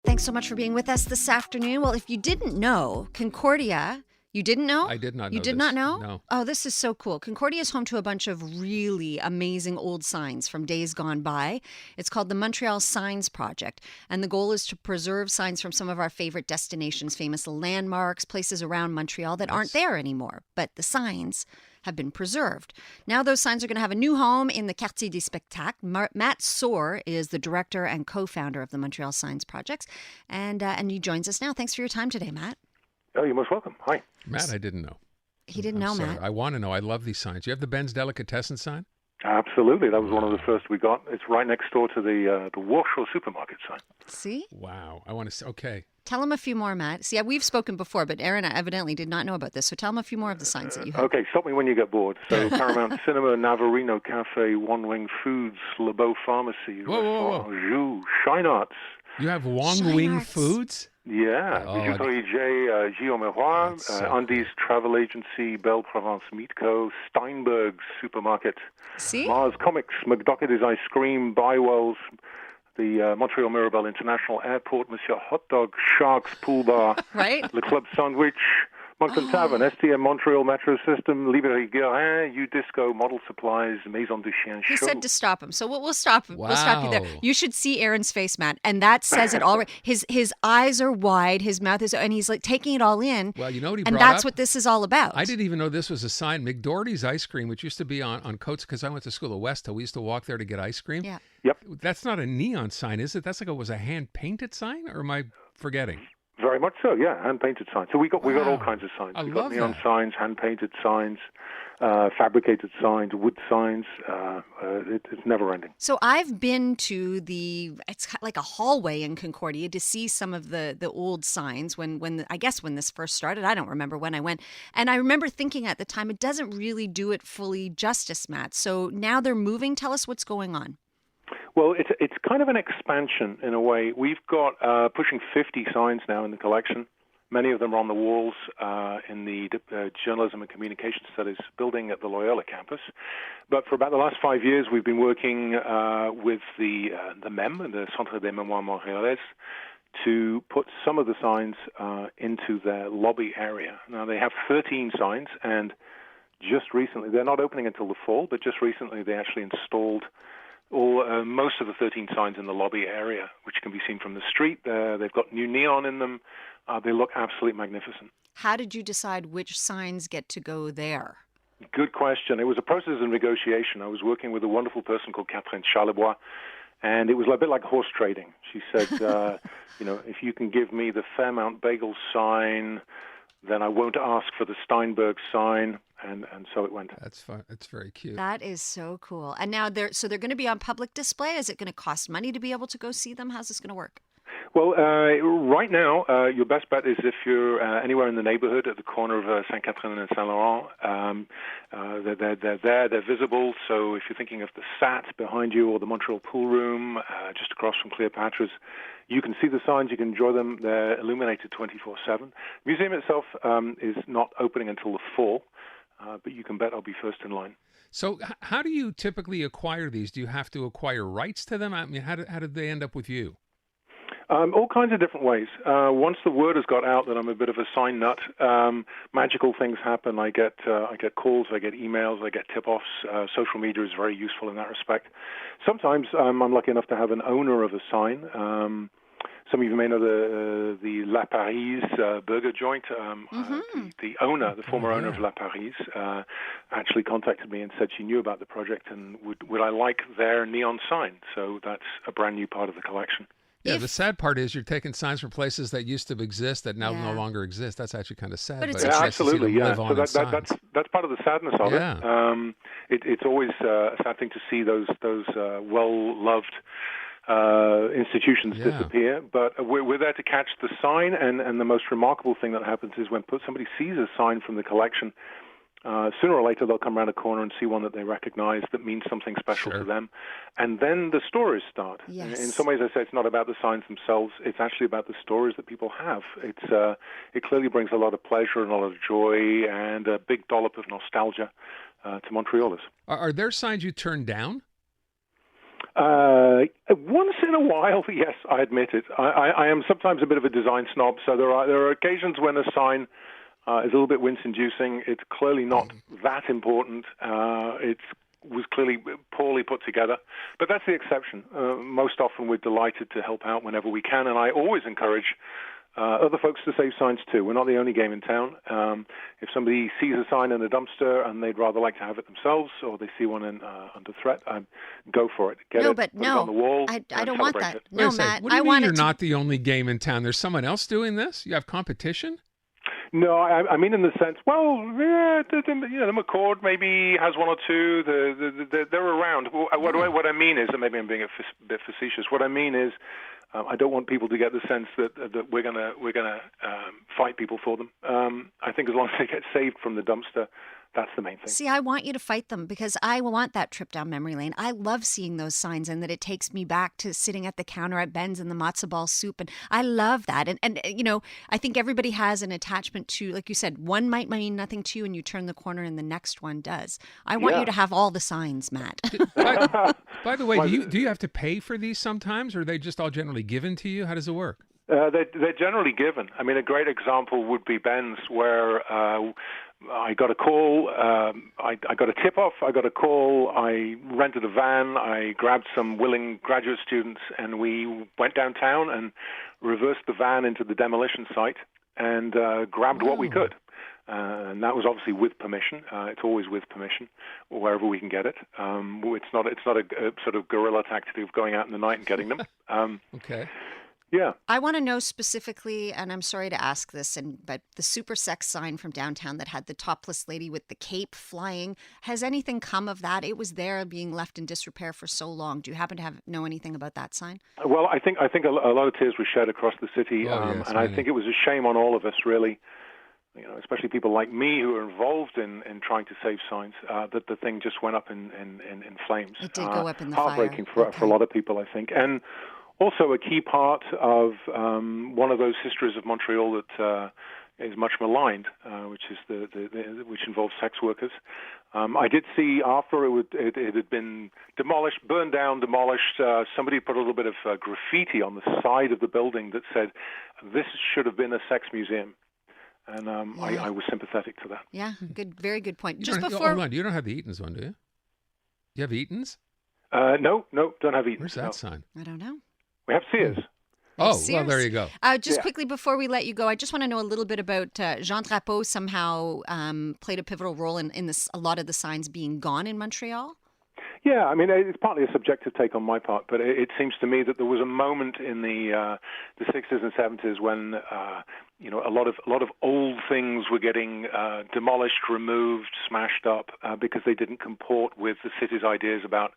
Thanks so much for being with us this afternoon. Well, if you didn't know, Concordia, you didn't know? I did not know You did this. not know? No. Oh, this is so cool. Concordia is home to a bunch of really amazing old signs from days gone by. It's called the Montreal Signs Project, and the goal is to preserve signs from some of our favorite destinations, famous landmarks, places around Montreal that aren't there anymore. But the signs have been preserved. Now those signs are going to have a new home in the Quartier des Spectacles. Matt Soar is the director and co-founder of the Montreal Signs Projects, and he joins us now. Thanks for your time today, Matt. Oh, you're most welcome. Hi. Matt, I didn't know. He didn't I'm know, sorry. Matt. I want to know. I love these signs. You have the Ben's Delicatessen sign? Absolutely. That was one of the first we got. It's right next door to the Warsaw supermarket sign. See? Wow. I want to see. Okay. Tell him a few more, Matt. See, we've spoken before, but Aaron evidently did not know about this. So tell him a few more of the signs that you have. Okay, stop me when you get bored. So Paramount Cinema, Navarino Cafe, One Wing Foods, Le Beau Pharmacy, Whoa. Joux, Shine Arts. You have Wong Shine Wing Arts. Foods? Yeah, Bijouterie J, Guillaume Roy, That's so Undies Travel Agency, Belle Provence Meat Co., Steinberg's Supermarket, See? Mars Comics, McDuckett's Ice Cream, Bywell's, the Montreal Mirabel International Airport, Monsieur Hot Dog, Sharks Pool Bar, Right? Le Club Sandwich, Moncton Tavern, STM Montreal Metro System, Librairie Guérin, U-Disco, Model Supplies, Maison du Chien He Chaud. said to stop him. So we'll stop him. We'll stop you there. Wow. You should see Aaron's face, Matt. And that says it all. His eyes are wide, his mouth is, and he's like taking it all in. Well, you know what he and brought that's up? what this is all about. I didn't even know this was a sign. McDoherty's Ice Cream, which used to be on Coates, because I went to school at West Hill. We used to walk there to get ice cream. Yeah. Yep, That's not a neon sign, is it? That's like was a hand-painted sign? Or am I forgetting? very much so. Yeah, hand-painted signs. So we got all Wow. kinds of signs. I We got love neon that. signs, hand-painted signs, fabricated signs, wood signs. It's never-ending. So I've been to it's like a hallway in Concordia to see some of the old signs when I guess when this first started. I don't remember when I went. And I remember thinking at the time, it doesn't really do it fully justice, Matt. So now they're moving. Tell us what's going on. Well, it's kind of an expansion in a way. We've got pushing 50 signs now in the collection. Many of them are on the walls in the Journalism and Communication Studies building at the Loyola campus. But for about the last 5 years, we've been working with the MEM, the Centre des Mémoires Montréalaises, to put some of the signs into their lobby area. Now, they have 13 signs, and just recently, they're not opening until the fall, but just recently they actually installed most of the 13 signs in the lobby area, which can be seen from the street. They've got new neon in them. They look absolutely magnificent. How did you decide which signs get to go there? Good question. It was a process of negotiation. I was working with a wonderful person called Catherine Charlebois, and it was a bit like horse trading. She said, if you can give me the Fairmount Bagel sign, then I won't ask for the Steinberg sign. And so it went. That's fun. It's very cute. That is so cool. And now they're going to be on public display. Is it going to cost money to be able to go see them? How's this going to work? Well, right now, your best bet is if you're anywhere in the neighborhood at the corner of Saint Catherine and Saint Laurent. They're there, they're visible. So if you're thinking of the SAT behind you or the Montreal Pool Room just across from Cleopatra's, you can see the signs, you can enjoy them. They're illuminated 24/7. The museum itself is not opening until the fall, but you can bet I'll be first in line. So how do you typically acquire these? Do you have to acquire rights to them? I mean, how did they end up with you? All kinds of different ways. Once the word has got out that I'm a bit of a sign nut, magical things happen. I get calls, I get emails, I get tip-offs. Social media is very useful in that respect. Sometimes I'm lucky enough to have an owner of a sign. Some of you may know the La Paris burger joint. The owner, the former owner of La Paris, actually contacted me and said she knew about the project and would I like their neon sign. So that's a brand new part of the collection. Yeah, the sad part is you're taking signs from places that used to exist that now no longer exist. That's actually kind of sad. But it's nice to see them absolutely, yeah. live on So in signs. that's part of the sadness of Yeah. it. It's always a sad thing to see those well-loved institutions disappear, but we're there to catch the sign, and the most remarkable thing that happens is when somebody sees a sign from the collection, sooner or later they'll come around a corner and see one that they recognize that means something special to them, and then the stories start. Yes. In some ways, I say it's not about the signs themselves, it's actually about the stories that people have. It clearly brings a lot of pleasure and a lot of joy and a big dollop of nostalgia to Montrealers. Are there signs you turn down? Once in a while, yes, I admit it. I am sometimes a bit of a design snob, so there are occasions when a sign is a little bit wince-inducing. It's clearly not that important. It was clearly poorly put together, but that's the exception. Most often, we're delighted to help out whenever we can, and I always encourage other folks to save signs too. We're not the only game in town. If somebody sees a sign in a dumpster and they'd rather like to have it themselves, or they see one under threat, go for it. Get it, put it on the wall. I don't want that. It. No, Matt, what do you I mean want you're it not the only game in town? There's someone else doing this? You have competition? No, I mean in the sense, well, yeah, the McCord maybe has one or two. They're around. What I mean is, and maybe I'm being a bit facetious. What I mean is, I don't want people to get the sense that we're gonna fight people for them. I think as long as they get saved from the dumpster, that's the main thing. See, I want you to fight them because I want that trip down memory lane. I love seeing those signs and that it takes me back to sitting at the counter at Ben's and the matzo ball soup. And I love that. And you know, I think everybody has an attachment to, like you said, one might mean nothing to you and you turn the corner and the next one does. I want you to have all the signs, Matt. By the way, do you have to pay for these sometimes, or are they just all generally given to you? How does it work? They're generally given. I mean, a great example would be Ben's, where I got a call, I got a tip-off, I got a call, I rented a van, I grabbed some willing graduate students, and we went downtown and reversed the van into the demolition site and grabbed what we could. And that was obviously with permission. It's always with permission, wherever we can get it. It's not a sort of guerrilla tactic of going out in the night and getting them. Okay. Yeah. I want to know specifically, and I'm sorry to ask this, but the super sex sign from downtown that had the topless lady with the cape flying, has anything come of that? It was there being left in disrepair for so long. Do you happen to know anything about that sign? Well, I think a lot of tears were shed across the city, yes, and I think it was a shame on all of us, really. You know, especially people like me who are involved in trying to save signs, that the thing just went up in flames. It did go up in the heartbreaking fire. for a lot of people, I think. And also a key part of one of those histories of Montreal that is much maligned, which is which involves sex workers. I did see after it had been demolished, burned down, demolished. Somebody put a little bit of graffiti on the side of the building that said, "This should have been a sex museum." And I was sympathetic to that. Yeah, very good point. You don't have the Eaton's one, do you? You have Eaton's? No, don't have Eaton's. Where's that sign? I don't know. We have Sears. Oh, Sears. well, there you go. Quickly before we let you go, I just want to know a little bit about Jean Drapeau somehow played a pivotal role in a lot of the signs being gone in Montreal. Yeah, I mean, it's partly a subjective take on my part, but it seems to me that there was a moment in the 60s and 70s when a lot of old things were getting demolished, removed, smashed up because they didn't comport with the city's ideas about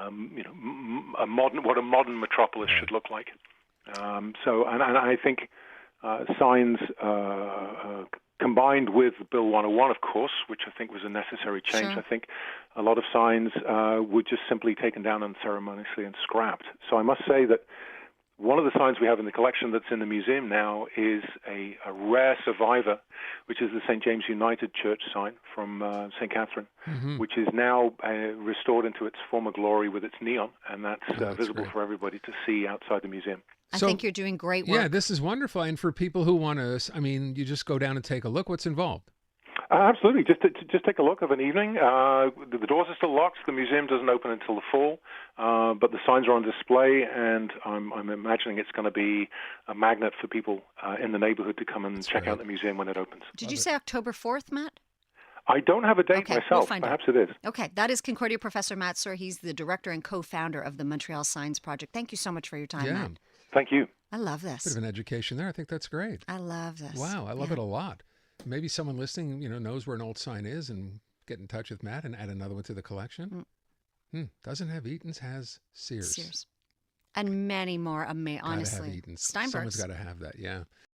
what a modern metropolis should look like. So I think signs combined with Bill 101, of course, which I think was a necessary change. Sure. I think a lot of signs were just simply taken down unceremoniously and scrapped. So I must say that one of the signs we have in the collection that's in the museum now is a rare survivor, which is the St. James United Church sign from St. Catherine, which is now restored into its former glory with its neon, and that's visible for everybody to see outside the museum. I think you're doing great work. Yeah, this is wonderful. And for people who want to, you just go down and take a look. What's involved? Absolutely. Just take a look of an evening. The doors are still locked. The museum doesn't open until the fall, but the signs are on display, and I'm imagining it's going to be a magnet for people in the neighborhood to come and check out the museum when it opens. Did you say October 4th, Matt? I don't have a date myself. We'll find Perhaps out. it is. Okay, that is Concordia Professor Matt Soar. He's the director and co-founder of the Montreal Signs Project. Thank you so much for your time, Matt. Thank you. I love this. Bit of an education there. I think that's great. I love this. Wow, I love it a lot. Maybe someone listening, knows where an old sign is and get in touch with Matt and add another one to the collection. Doesn't have Eaton's, has Sears. And many more, honestly. Gotta have Eaton's. Steinberg's. Someone's got to have that, yeah.